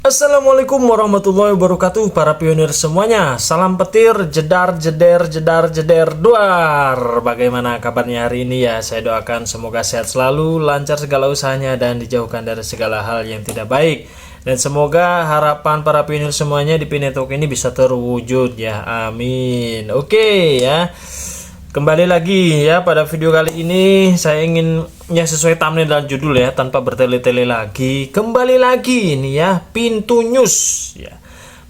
Assalamualaikum warahmatullahi wabarakatuh para pionir semuanya. Salam petir, jedar, jeder, duar. Bagaimana kabarnya hari ini ya? Saya doakan semoga sehat selalu, lancar segala usahanya, dan dijauhkan dari segala hal yang tidak baik. Dan semoga harapan para pionir semuanya di Pinetalk ini bisa terwujud ya. Amin. Oke ya. Kembali lagi ya pada video kali ini saya ingin ya sesuai thumbnail dan judul ya, tanpa bertele-tele lagi. Kembali lagi ini ya, Pintu News ya,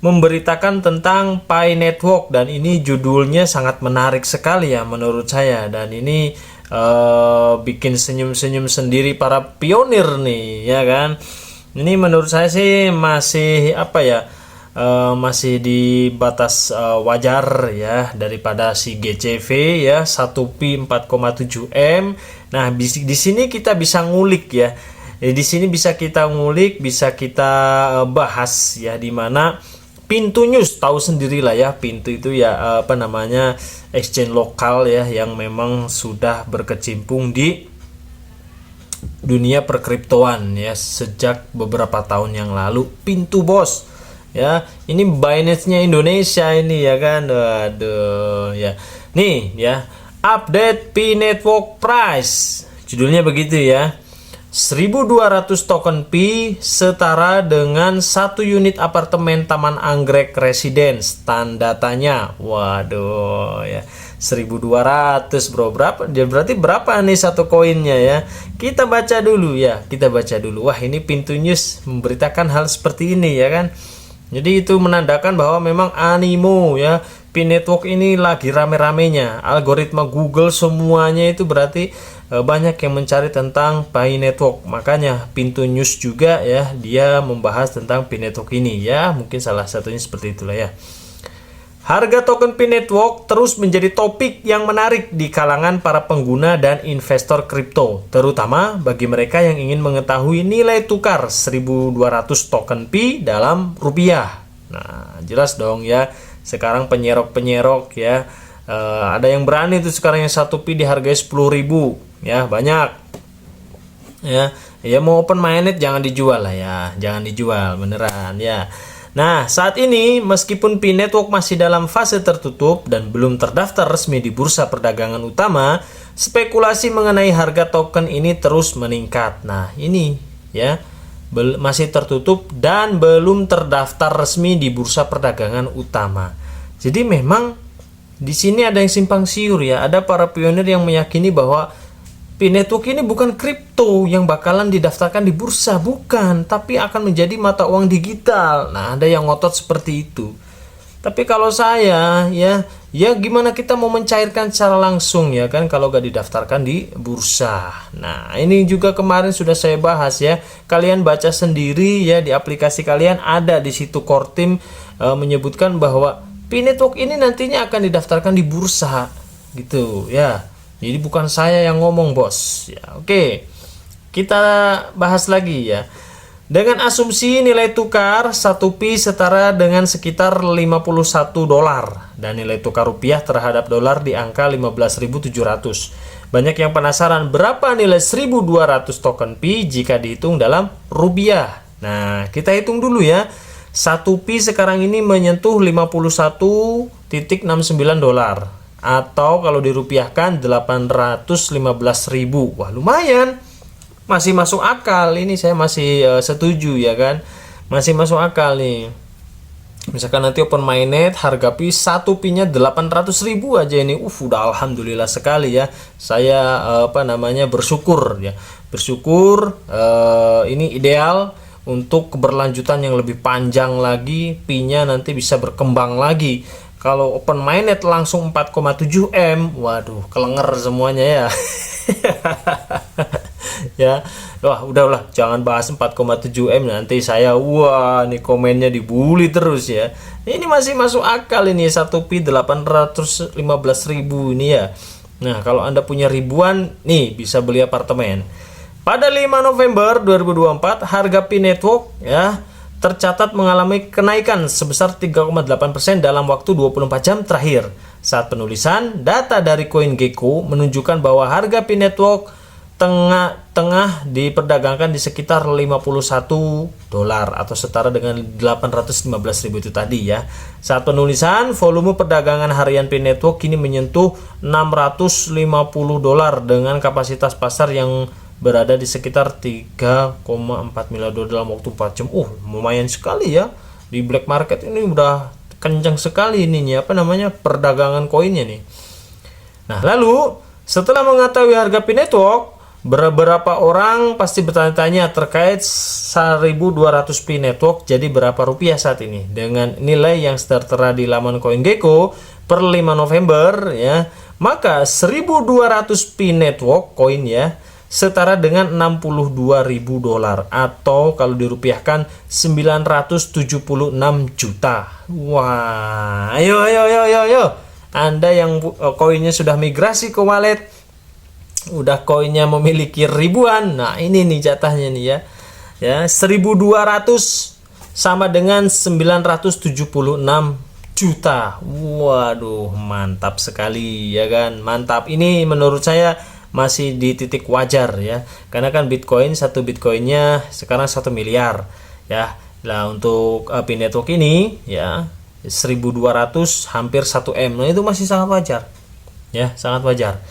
memberitakan tentang Pi Network, dan ini judulnya sangat menarik sekali ya menurut saya, dan ini bikin senyum-senyum sendiri para pionir nih ya kan. Ini menurut saya sih masih apa ya, masih di batas wajar ya daripada si GCV ya 1Pi 4,7 M. Nah, di sini kita bisa ngulik ya. Di sini bisa kita ngulik, bisa kita bahas ya, dimana Pintu News tahu sendirilah ya, Pintu itu ya apa namanya, exchange lokal ya yang memang sudah berkecimpung di dunia perkriptoan ya sejak beberapa tahun yang lalu. Pintu bos ya, ini Binance-nya Indonesia ini ya kan. Waduh ya. Nih ya, update Pi Network price. Judulnya begitu ya. 1.200 token Pi setara dengan 1 unit apartemen Taman Anggrek Residence. Tanda tanya. Waduh ya. 1.200 bro, berapa dia, berarti berapa nih satu koinnya ya. Kita baca dulu ya, kita baca dulu. Wah, ini Pintu News memberitakan hal seperti ini ya kan. Jadi itu menandakan bahwa memang animo ya Pi Network ini lagi rame-ramenya. Algoritma Google semuanya itu berarti banyak yang mencari tentang Pi Network. Makanya Pintu News juga ya, dia membahas tentang Pi Network ini ya. Mungkin salah satunya seperti itulah ya. Harga token Pi Network terus menjadi topik yang menarik di kalangan para pengguna dan investor kripto, terutama bagi mereka yang ingin mengetahui nilai tukar 1.200 token Pi dalam rupiah. Nah, jelas dong ya, sekarang penyerok-penyerok ya, ada yang berani tuh sekarang yang 1 Pi dihargai 10.000 ya, banyak ya. Ya mau open mainnet jangan dijual lah ya, jangan dijual beneran ya. Nah, saat ini meskipun Pi Network masih dalam fase tertutup dan belum terdaftar resmi di bursa perdagangan utama, spekulasi mengenai harga token ini terus meningkat. Nah, ini ya, masih tertutup dan belum terdaftar resmi di bursa perdagangan utama. Jadi memang di sini ada yang simpang siur ya. Ada para pionir yang meyakini bahwa Pi Network ini bukan kripto yang bakalan didaftarkan di bursa, bukan, tapi akan menjadi mata uang digital. Nah, ada yang ngotot seperti itu. Tapi kalau saya ya gimana kita mau mencairkan secara langsung ya kan kalau gak didaftarkan di bursa. Nah, ini juga kemarin sudah saya bahas ya. Kalian baca sendiri ya, di aplikasi kalian ada di situ core team menyebutkan bahwa Pi Network ini nantinya akan didaftarkan di bursa gitu ya. Jadi bukan saya yang ngomong bos ya. Oke, kita bahas lagi ya. Dengan asumsi nilai tukar 1 Pi setara dengan sekitar 51 dolar dan nilai tukar rupiah terhadap dolar di angka 15.700. Banyak yang penasaran berapa nilai 1.200 token Pi jika dihitung dalam rupiah. Nah, kita hitung dulu ya. 1 Pi sekarang ini menyentuh 51.69 dolar. Atau kalau dirupiahkan 815.000. Wah, lumayan. Masih masuk akal. Ini saya masih setuju ya kan. Masih masuk akal nih. Misalkan nanti open mainnet harga Pi 1 Pi-nya 800.000 aja ini. Udah alhamdulillah sekali ya. Saya bersyukur ya. Bersyukur ini ideal untuk keberlanjutan yang lebih panjang lagi. Pi-nya nanti bisa berkembang lagi. Kalau open mainnet langsung 4,7 M, waduh, kelenger semuanya ya. Ya, wah udahlah, jangan bahas 4,7 M nanti saya nih komennya dibully terus ya. Ini masih masuk akal ini 1 Pi 815.000 ini ya. Nah, kalau Anda punya ribuan nih bisa beli apartemen. Pada 5 November 2024 harga Pi Network ya tercatat mengalami kenaikan sebesar 3,8% dalam waktu 24 jam terakhir. Saat penulisan, data dari CoinGecko menunjukkan bahwa harga Pi Network tengah diperdagangkan di sekitar 51 dolar atau setara dengan 815.000 itu tadi ya. Saat penulisan, volume perdagangan harian Pi Network kini menyentuh 650 dolar dengan kapasitas pasar yang berada di sekitar 3,4 miliar dolar dalam waktu 4 jam. Lumayan sekali ya. Di black market ini udah kencang sekali ininya, perdagangan koinnya nih. Nah, lalu setelah mengetahui harga Pi Network, beberapa orang pasti bertanya-tanya terkait 1200 Pi Network jadi berapa rupiah saat ini. Dengan nilai yang tertera di laman CoinGecko per 5 November ya, maka 1200 Pi Network koin ya setara dengan 62.000 dolar atau kalau dirupiahkan 976 juta. Wah, ayo. Anda yang koinnya sudah migrasi ke wallet, udah koinnya memiliki ribuan. Nah, ini nih jatahnya nih ya. Ya, 1200 sama dengan 976 juta. Waduh, mantap sekali ya kan. Mantap. Ini menurut saya masih di titik wajar ya. Karena kan Bitcoin, satu Bitcoinnya sekarang 1 miliar ya. Nah, untuk Pi Network ini ya 1200 hampir 1 M. Nah, itu masih sangat wajar. Ya, sangat wajar.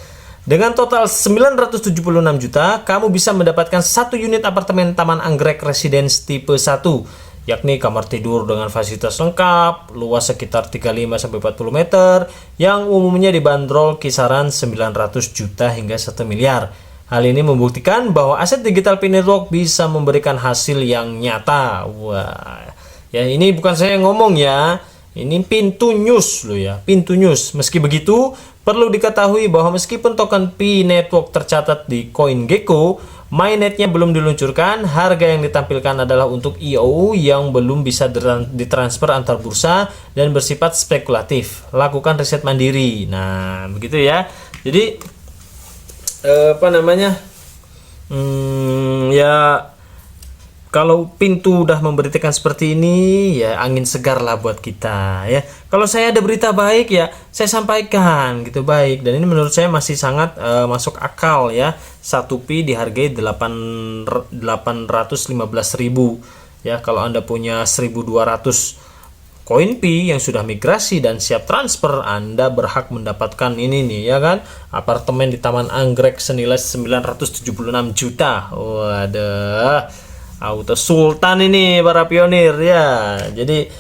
Dengan total 976 juta, kamu bisa mendapatkan 1 unit apartemen Taman Anggrek Residence tipe 1, yakni kamar tidur dengan fasilitas lengkap, luas sekitar 35-40 meter, yang umumnya dibanderol kisaran 900 juta hingga 1 miliar. Hal ini membuktikan bahwa aset digital Pi Network bisa memberikan hasil yang nyata. Wah, ya ini bukan saya yang ngomong ya. Ini Pintu News loh ya, Pintu News. Meski begitu, perlu diketahui bahwa meskipun token Pi Network tercatat di CoinGecko, mainnetnya belum diluncurkan. Harga yang ditampilkan adalah untuk IOU yang belum bisa ditransfer antar bursa dan bersifat spekulatif. Lakukan riset mandiri. Nah, begitu ya. Jadi ya kalau Pintu udah memberitakan seperti ini, ya angin segar lah buat kita ya. Kalau saya ada berita baik ya, saya sampaikan gitu baik. Dan ini menurut saya masih sangat masuk akal ya. 1 Pi dihargai 815.000 ya. Kalau Anda punya 1200 koin Pi yang sudah migrasi dan siap transfer, Anda berhak mendapatkan ini nih ya kan. Apartemen di Taman Anggrek senilai 976 juta. Waduh. Auto Sultan ini para pionir ya. Jadi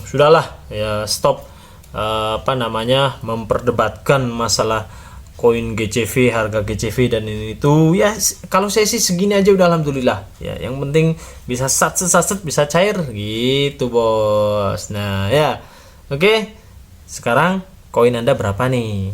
sudahlah ya, stop memperdebatkan masalah koin GCV, harga GCV dan ini itu ya. Kalau saya sih segini aja udah alhamdulillah ya. Yang penting bisa satset bisa cair gitu bos. Nah ya, oke. Sekarang koin Anda berapa nih?